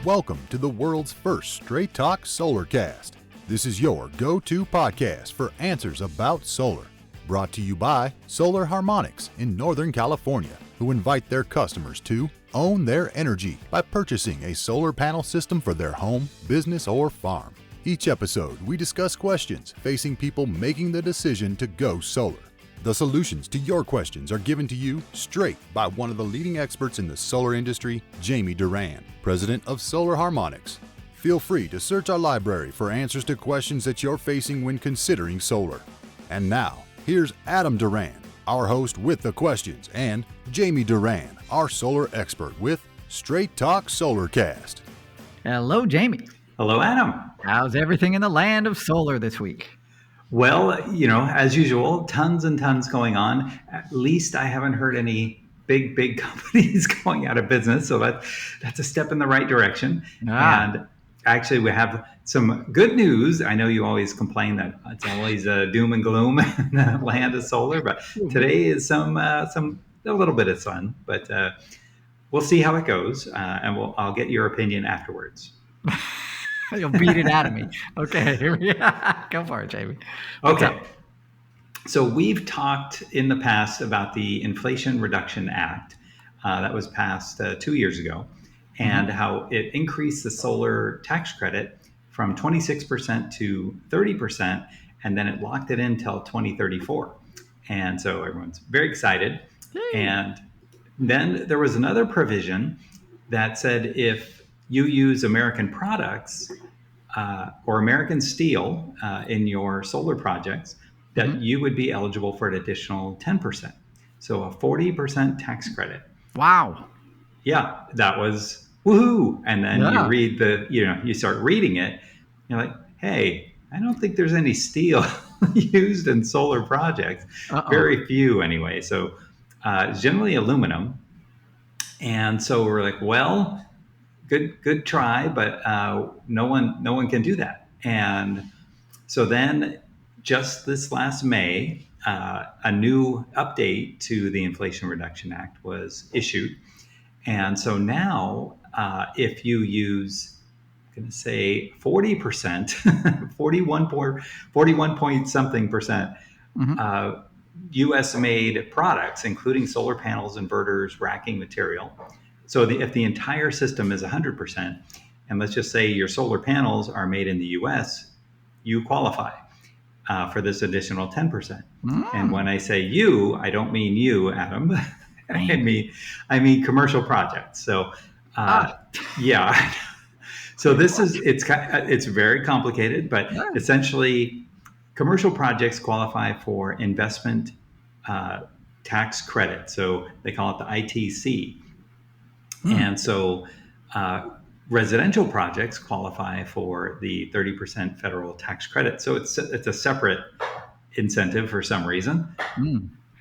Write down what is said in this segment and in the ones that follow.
Welcome to the world's first Straight Talk Solarcast. This is your go-to podcast for answers about solar. Brought to you by Solar Harmonics in Northern California, who invite their customers to own their energy by purchasing a solar panel system for their home, business, or farm. Each episode, we discuss questions facing people making the decision to go solar. The solutions to your questions are given to you straight by one of the leading experts in the solar industry, Jamie Duran, president of Solar Harmonics. Feel free to search our library for answers to questions that you're facing when considering solar. And now, here's Adam Duran, our host with the questions, and Jamie Duran, our solar expert with Straight Talk Solarcast. Hello, Jamie. Hello, Adam. How's everything in the land of solar this week? Well, as usual, tons and tons going on. At least I haven't heard any big companies going out of business. So that's a step in the right direction. And actually, we have some good news. I know you always complain that it's always doom and gloom in the land of solar, but today is a little bit of sun. But we'll see how it goes, and I'll get your opinion afterwards. You'll beat it out of me. Okay, go for it, Jamie. Okay. So we've talked in the past about the Inflation Reduction Act that was passed 2 years ago, and how it increased the solar tax credit from 26% to 30%, and then it locked it in until 2034. And so everyone's very excited. Yay. And then there was another provision that said if you use American products or American steel in your solar projects, that you would be eligible for an additional 10%. So a 40% tax credit. Wow. Yeah, that was woohoo. And then you read you start reading it, you're like, hey, I don't think there's any steel used in solar projects. Very few anyway. So it's generally aluminum. And so we're like, well, good try, but no one can do that. And so then just this last May, a new update to the Inflation Reduction Act was issued. And so now if you use, I'm going to say 40%, 41 point something percent, US made products, including solar panels, inverters, racking material. So if the entire system is 100%, and let's just say your solar panels are made in the US, you qualify for this additional 10%. And when I say you, I don't mean you, Adam. I mean commercial projects. So yeah. So it's very complicated, but essentially commercial projects qualify for investment tax credit. So they call it the ITC. And so residential projects qualify for the 30% federal tax credit. So it's a separate incentive for some reason. I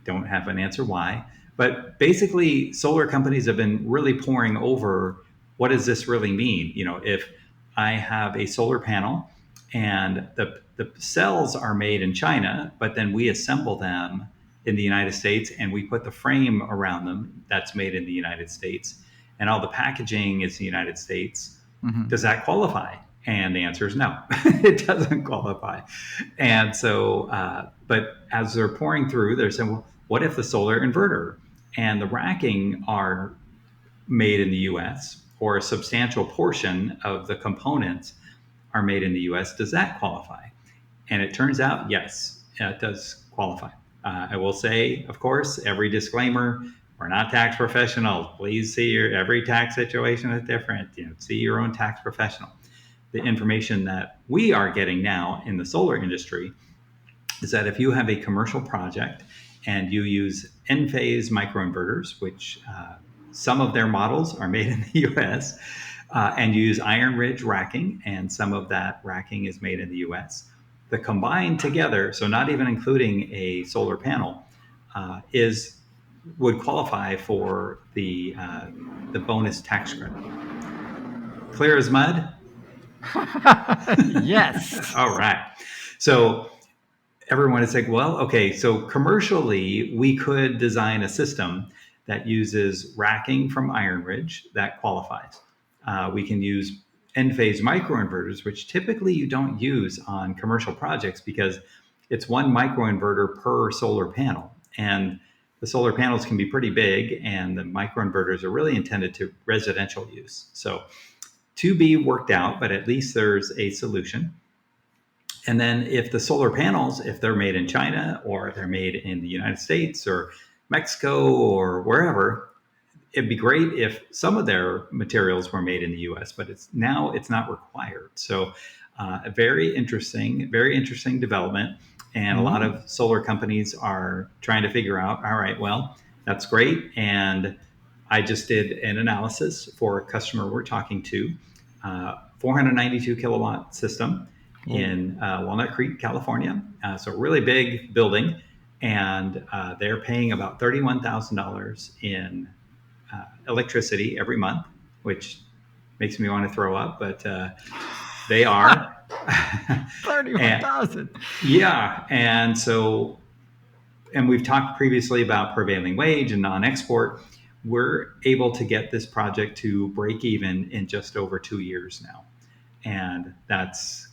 don't have an answer why. But basically, solar companies have been really poring over, what does this really mean? If I have a solar panel and the cells are made in China, but then we assemble them in the United States and we put the frame around them that's made in the United States, and all the packaging is the United States, does that qualify? And the answer is no, it doesn't qualify. And so, but as they're pouring through, they're saying, well, what if the solar inverter and the racking are made in the US, or a substantial portion of the components are made in the US, does that qualify? And it turns out, yes, it does qualify. I will say, of course, every disclaimer, we're not tax professionals. Please see every tax situation is different. See your own tax professional. The information that we are getting now in the solar industry is that if you have a commercial project and you use N-phase microinverters, which some of their models are made in the US, and you use iron ridge racking, and some of that racking is made in the US, the combined together, so not even including a solar panel, would qualify for the bonus tax credit. Clear as mud? Yes. All right. So everyone is like, well, okay, so commercially, we could design a system that uses racking from Iron Ridge that qualifies. We can use end-phase microinverters, which typically you don't use on commercial projects because it's one microinverter per solar panel. And the solar panels can be pretty big, and the microinverters are really intended to residential use. So to be worked out, but at least there's a solution. And then if the solar panels, if they're made in China or they're made in the United States or Mexico or wherever, it'd be great if some of their materials were made in the U.S., but it's not required. So a very interesting development. And a lot of solar companies are trying to figure out, all right, well, that's great. And I just did an analysis for a customer we're talking to, 492 kilowatt system in Walnut Creek, California. So a really big building. And they're paying about $31,000 in electricity every month, which makes me want to throw up, but they are. 31,000. Yeah. And so, and we've talked previously about prevailing wage and non-export. We're able to get this project to break even in just over 2 years now. And that's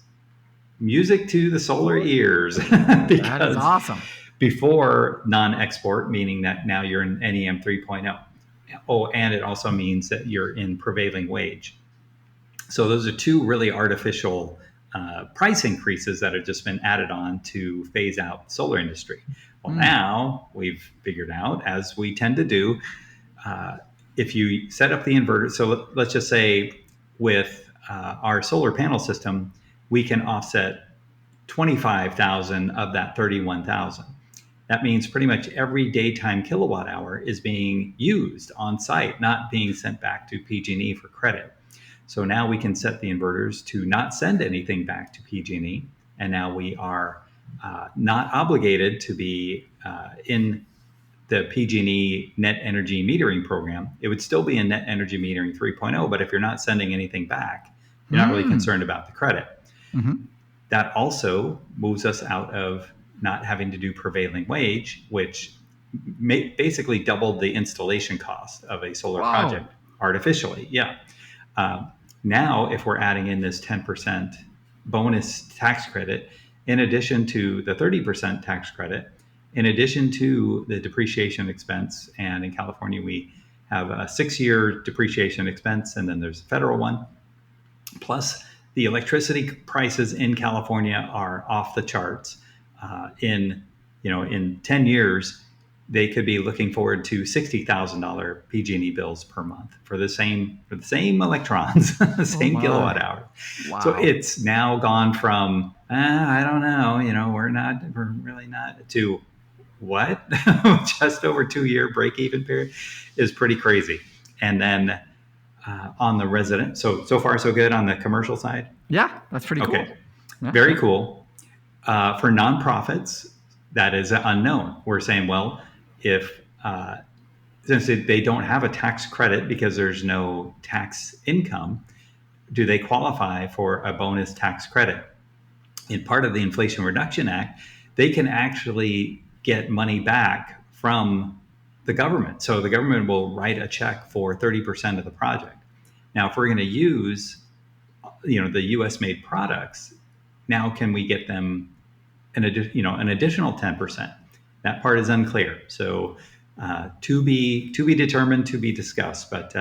music to the solar ears. That is awesome. Before non-export, meaning that now you're in NEM 3.0. Oh, and it also means that you're in prevailing wage. So those are two really artificial price increases that have just been added on to phase out the solar industry. Well, now we've figured out, as we tend to do, if you set up the inverter, so let's just say with our solar panel system, we can offset 25,000 of that 31,000. That means pretty much every daytime kilowatt hour is being used on site, not being sent back to PG&E for credit. So now we can set the inverters to not send anything back to PG&E, and now we are not obligated to be in the PG&E net energy metering program. It would still be in net energy metering 3.0, but if you're not sending anything back, you're not really concerned about the credit. That also moves us out of not having to do prevailing wage, which basically doubled the installation cost of a solar project artificially. Yeah. Now, if we're adding in this 10% bonus tax credit, in addition to the 30% tax credit, in addition to the depreciation expense, and in California, we have a 6-year depreciation expense, and then there's a federal one, plus the electricity prices in California are off the charts. In 10 years, they could be looking forward to $60,000 PG&E bills per month for the same electrons, the same kilowatt hour. Wow. So it's now gone from I don't know, we're really not, to what? Just over 2-year break-even period is pretty crazy. And then on the resident, so far so good on the commercial side. Yeah, that's pretty cool. Yeah. Very cool. For nonprofits, that is unknown. We're saying, well, if since they don't have a tax credit because there's no tax income, do they qualify for a bonus tax credit? In part of the Inflation Reduction Act, they can actually get money back from the government. So the government will write a check for 30% of the project. Now, if we're going to use, the U.S. made products, now can we get them an additional 10%? That part is unclear. So to be determined, to be discussed. But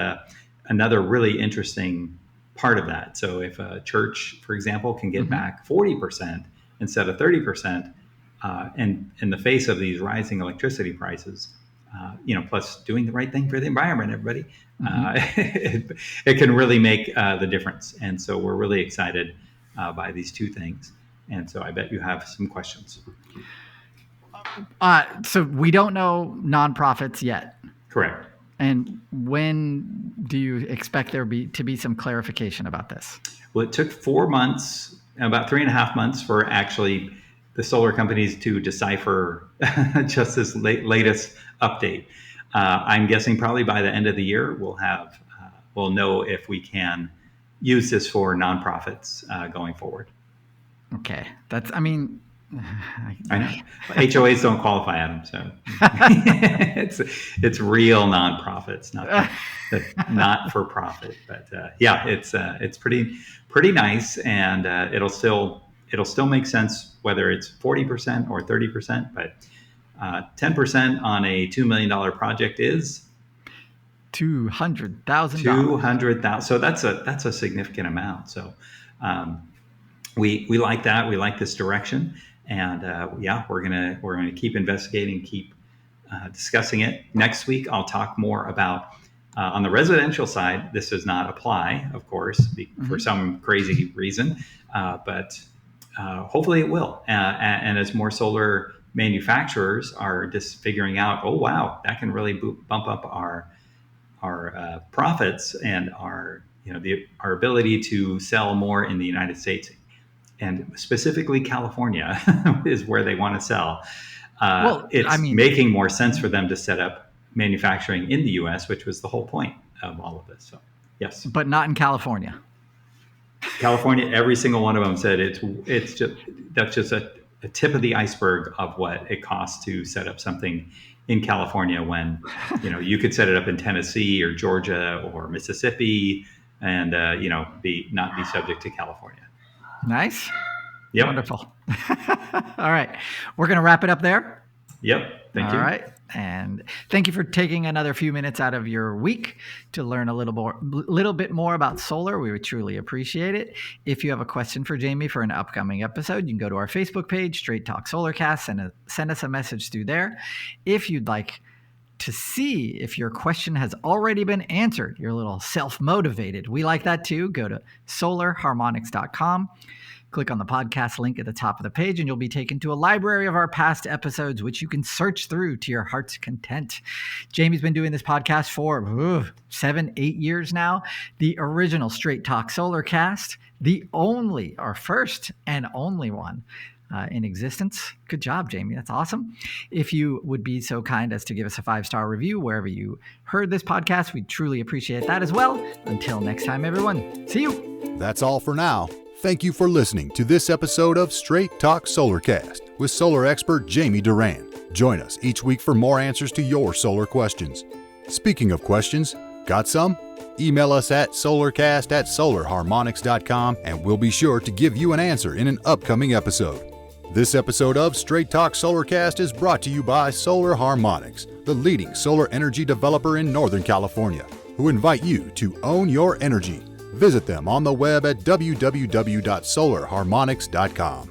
another really interesting part of that. So if a church, for example, can get back 40% instead of 30%, and in the face of these rising electricity prices, plus doing the right thing for the environment, everybody, it can really make the difference. And so we're really excited by these two things. And so I bet you have some questions. So we don't know nonprofits yet. Correct. And when do you expect there to be some clarification about this? Well, it took 4 months, about 3.5 months for actually the solar companies to decipher just this latest update. I'm guessing probably by the end of the year, we'll know if we can use this for nonprofits going forward. Okay. I know. HOAs don't qualify, Adam. So it's real nonprofits, not for profit. But it's pretty nice, and it'll still make sense whether it's 40% or 30%. But 10% on a $2 million project is $200,000. $200,000. So that's a significant amount. So we like that. We like this direction, and we're gonna keep investigating, keep discussing it. Next week, I'll talk more about on the residential side. This does not apply, of course, for some crazy reason, but hopefully it will. And as more solar manufacturers are just figuring out, oh wow, that can really bump up our profits and our ability to sell more in the United States, and specifically California is where they want to sell. Making more sense for them to set up manufacturing in the U.S., which was the whole point of all of this. So yes, but not in California. California, every single one of them said that's just a tip of the iceberg of what it costs to set up something in California, when you could set it up in Tennessee or Georgia or Mississippi and not be subject to California. Nice. Yep. Wonderful. All right, we're gonna wrap it up there. Yep. Thank you. All right. And thank you for taking another few minutes out of your week to learn a little bit more about solar. We would truly appreciate it. If you have a question for Jamie for an upcoming episode, you can go to our Facebook page, Straight Talk Solarcast, and send us a message through there. If you'd like to see if your question has already been answered, you're a little self-motivated, we like that too. Go to solarharmonics.com. Click on the podcast link at the top of the page, and you'll be taken to a library of our past episodes, which you can search through to your heart's content. Jamie's been doing this podcast for 7-8 years now. The original Straight Talk Solarcast, our first and only one in existence. Good job, Jamie. That's awesome. If you would be so kind as to give us a 5-star review wherever you heard this podcast, we'd truly appreciate that as well. Until next time, everyone. See you. That's all for now. Thank you for listening to this episode of Straight Talk Solarcast with solar expert Jamie Duran. Join us each week for more answers to your solar questions. Speaking of questions, got some? Email us at solarcast@solarharmonics.com, and we'll be sure to give you an answer in an upcoming episode. This episode of Straight Talk Solarcast is brought to you by Solar Harmonics, the leading solar energy developer in Northern California, who invite you to own your energy. Visit them on the web at www.solarharmonics.com.